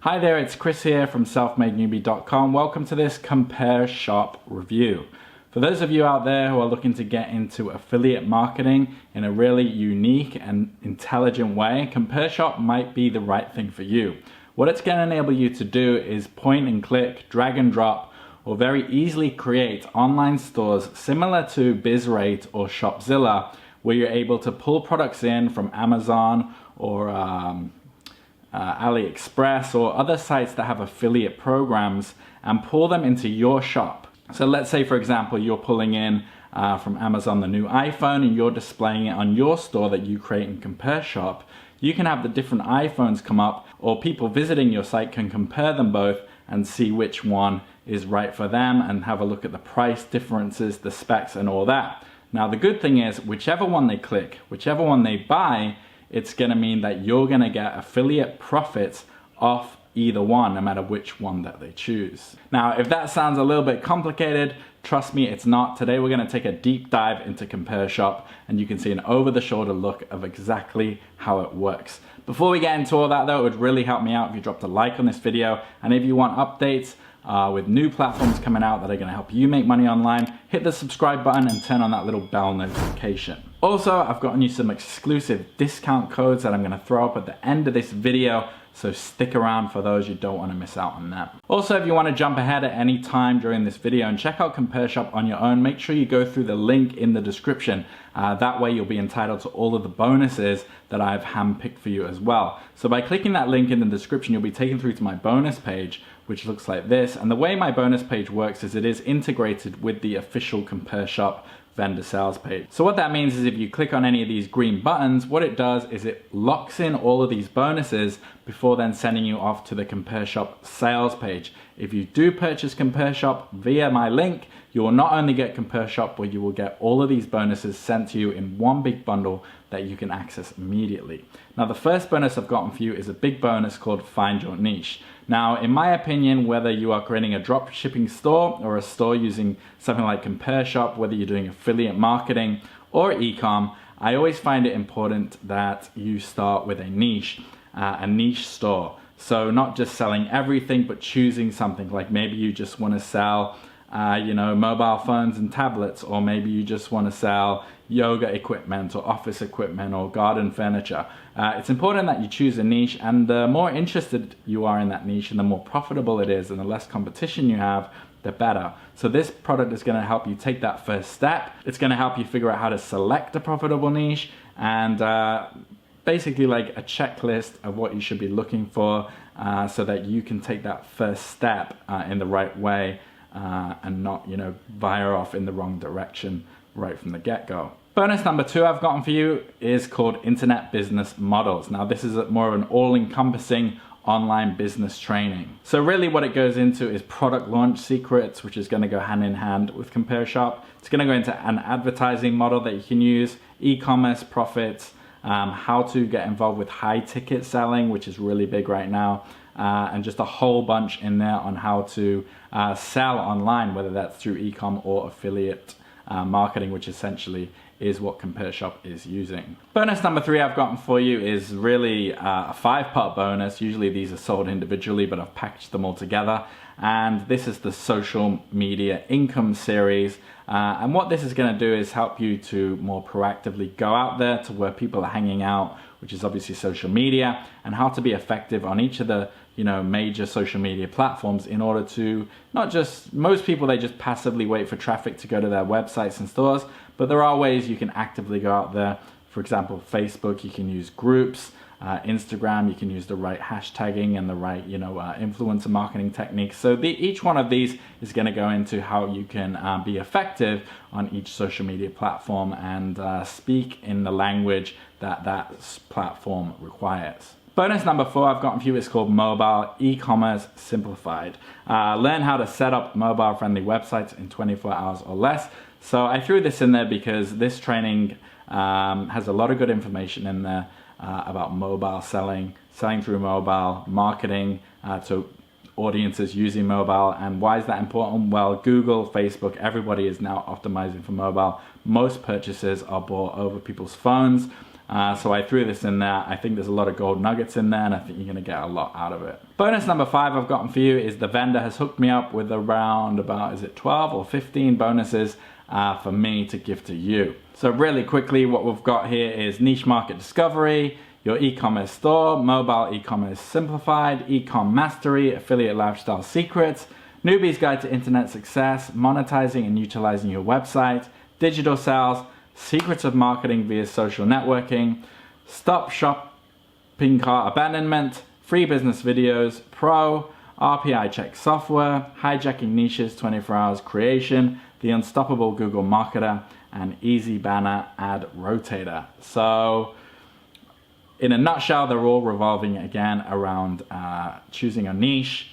Hi there, it's Chris here from selfmadenewbie.com. Welcome to this CompareShop review. For those of you out there who are looking to get into affiliate marketing in a really unique and intelligent way, CompareShop might be the right thing for you. What it's going to enable you to do is point and click, drag and drop, or very easily create online stores similar to BizRate or Shopzilla, where you're able to pull products in from Amazon or AliExpress or other sites that have affiliate programs and pull them into your shop. So let's say, for example, you're pulling in from Amazon the new iPhone and you're displaying it on your store that you create in CompareShop. You can have the different iPhones come up, or people visiting your site can compare them both and see which one is right for them and have a look at the price differences, the specs and all that. Now the good thing is, whichever one they click, whichever one they buy, it's going to mean that you're going to get affiliate profits off either one, no matter which one that they choose. Now, if that sounds a little bit complicated, trust me, it's not. Today we're going to take a deep dive into CompareShop and you can see an over-the-shoulder look of exactly how it works. Before we get into all that though, it would really help me out if you dropped a like on this video, and if you want updates with new platforms coming out that are going to help you make money online, hit the subscribe button and turn on that little bell notification. Also, I've gotten you some exclusive discount codes that I'm going to throw up at the end of this video, so stick around for those. You don't want to miss out on that. Also, if you want to jump ahead at any time during this video and check out CompareShop on your own, make sure you go through the link in the description. That way you'll be entitled to all of the bonuses that I've handpicked for you as well. So by clicking that link in the description, you'll be taken through to my bonus page, which looks like this. And the way my bonus page works is it is integrated with the official CompareShop vendor sales page. So what that means is if you click on any of these green buttons, what it does is it locks in all of these bonuses before then sending you off to the CompareShop sales page. If you do purchase CompareShop via my link, you will not only get CompareShop, but you will get all of these bonuses sent to you in one big bundle that you can access immediately. Now the first bonus I've gotten for you is a big bonus called Find Your Niche. Now, in my opinion, whether you are creating a drop shipping store or a store using something like CompareShop, whether you're doing affiliate marketing or e-com, I always find it important that you start with a niche store. So not just selling everything, but choosing something. Like maybe you just want to sell mobile phones and tablets, or maybe you just want to sell yoga equipment or office equipment or garden furniture. It's important that you choose a niche, and the more interested you are in that niche and the more profitable it is and the less competition you have, the better. So this product is going to help you take that first step. It's going to help you figure out how to select a profitable niche and basically like a checklist of what you should be looking for so that you can take that first step in the right way and not, veer off in the wrong direction right from the get-go. Bonus number 2 I've gotten for you is called Internet Business Models. Now this is more of an all-encompassing online business training. So really what it goes into is product launch secrets, which is going to go hand in hand with CompareShop. It's going to go into an advertising model that you can use, e-commerce profits, how to get involved with high ticket selling, which is really big right now, and just a whole bunch in there on how to sell online, whether that's through e-com or affiliate marketing, which essentially is what CompareShop is using. Bonus number 3 I've gotten for you is really a 5-part bonus. Usually these are sold individually, but I've packaged them all together. And this is the social media income series. And what this is going to do is help you to more proactively go out there to where people are hanging out, which is obviously social media, and how to be effective on each of the major social media platforms in order to most people, they just passively wait for traffic to go to their websites and stores, but there are ways you can actively go out there. For example, Facebook, you can use groups. Instagram, you can use the right hashtagging and the right influencer marketing techniques. So each one of these is going to go into how you can be effective on each social media platform and speak in the language that platform requires. Bonus number 4 I've gotten for you is called Mobile E-commerce Simplified. Learn how to set up mobile friendly websites in 24 hours or less. So I threw this in there because this training has a lot of good information in there about mobile selling through mobile, marketing to audiences using mobile. And why is that important? Well, Google, Facebook, everybody is now optimizing for mobile. Most purchases are bought over people's phones. So I threw this in there. I think there's a lot of gold nuggets in there, and I think you're gonna get a lot out of it. Bonus number 5 I've gotten for you is the vendor has hooked me up with around about, is it 12 or 15 bonuses for me to give to you. So really quickly, what we've got here is niche market discovery, your e-commerce store, mobile e-commerce simplified, e-com mastery, affiliate lifestyle secrets, newbie's guide to internet success, monetizing and utilizing your website, digital sales, secrets of marketing via social networking, stop shopping cart abandonment, free business videos, pro, RPI check software, hijacking niches, 24 hours creation, the unstoppable Google marketer, and easy banner ad rotator. So in a nutshell, they're all revolving again around choosing a niche,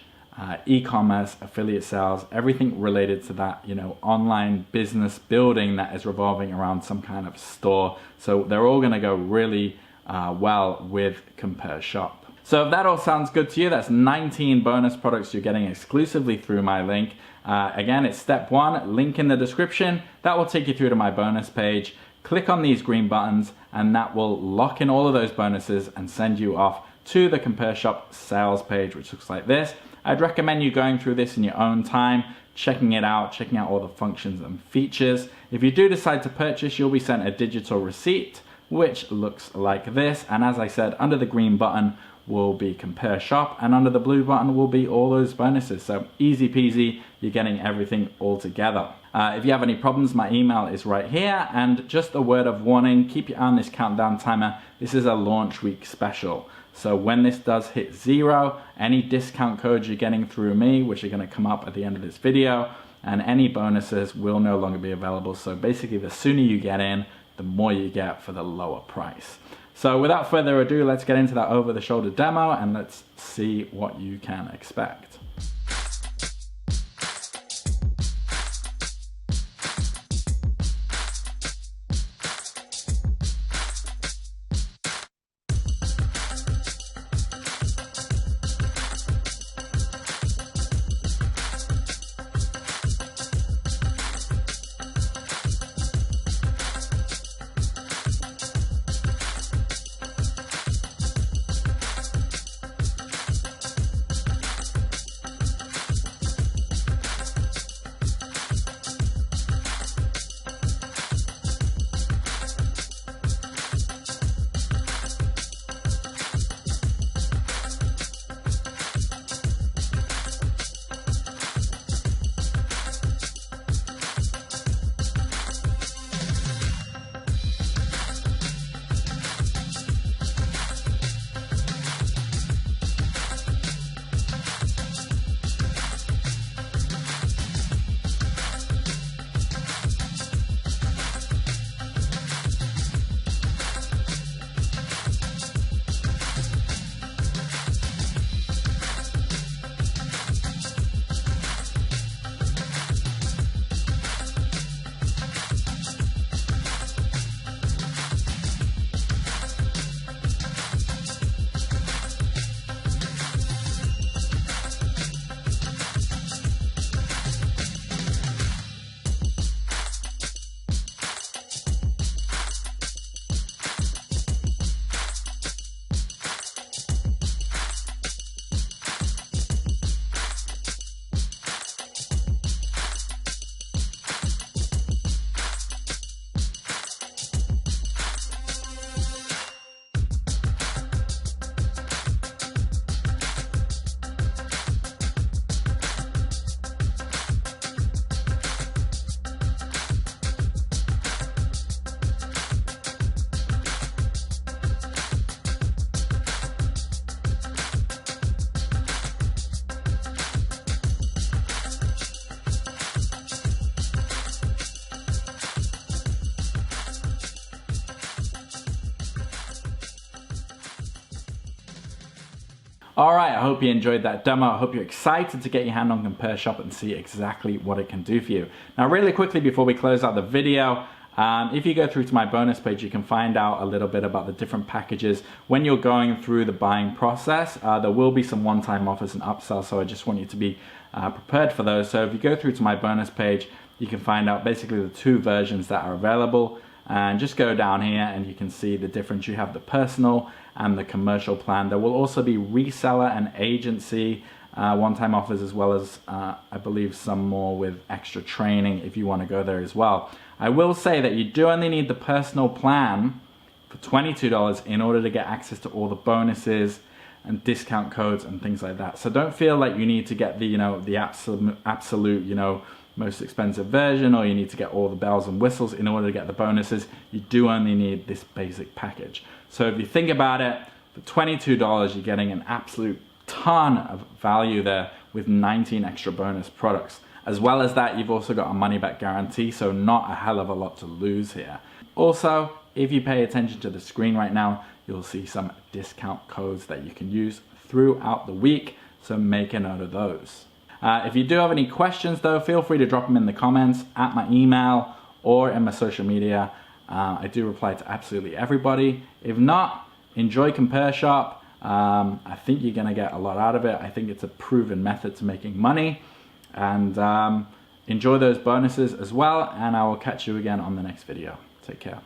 e-commerce, affiliate sales, everything related to that, you know, online business building that is revolving around some kind of store. So they're all gonna go really well with CompareShop. So if that all sounds good to you, that's 19 bonus products you're getting exclusively through my link. Again, it's step 1, link in the description. That will take you through to my bonus page. Click on these green buttons and that will lock in all of those bonuses and send you off to the CompareShop sales page, which looks like this. I'd recommend you going through this in your own time, checking it out, checking out all the functions and features. If you do decide to purchase, you'll be sent a digital receipt, which looks like this. And as I said, under the green button will be CompareShop, and under the blue button will be all those bonuses. So easy peasy, you're getting everything all together. If you have any problems, my email is right here. And just a word of warning, keep your eye on this countdown timer. This is a launch week special. So when this does hit 0, any discount codes you're getting through me, which are gonna come up at the end of this video, and any bonuses will no longer be available. So basically, the sooner you get in, the more you get for the lower price. So without further ado, let's get into that over-the-shoulder demo and let's see what you can expect. All right, I hope you enjoyed that demo. I hope you're excited to get your hand on CompareShop and see exactly what it can do for you. Now, really quickly before we close out the video, if you go through to my bonus page, you can find out a little bit about the different packages. When you're going through the buying process, there will be some one-time offers and upsells, so I just want you to be prepared for those. So if you go through to my bonus page, you can find out basically the 2 versions that are available. and just go down here and you can see the difference. You have the personal and the commercial plan. There will also be reseller and agency one-time offers, as well as I believe some more with extra training if you want to go there as well. I will say that you do only need the personal plan for $22 in order to get access to all the bonuses and discount codes and things like that. So don't feel like you need to get the the absolute most expensive version, or you need to get all the bells and whistles in order to get the bonuses. You do only need this basic package. So if you think about it, for $22 you're getting an absolute ton of value there with 19 extra bonus products. As well as that, you've also got a money back guarantee, so not a hell of a lot to lose here. Also, if you pay attention to the screen right now, you'll see some discount codes that you can use throughout the week, so make a note of those. If you do have any questions though, feel free to drop them in the comments, at my email, or in my social media. I do reply to absolutely everybody. If not, enjoy CompareShop. I think you're gonna get a lot out of it. I think it's a proven method to making money, and enjoy those bonuses as well, and I will catch you again on the next video. Take care.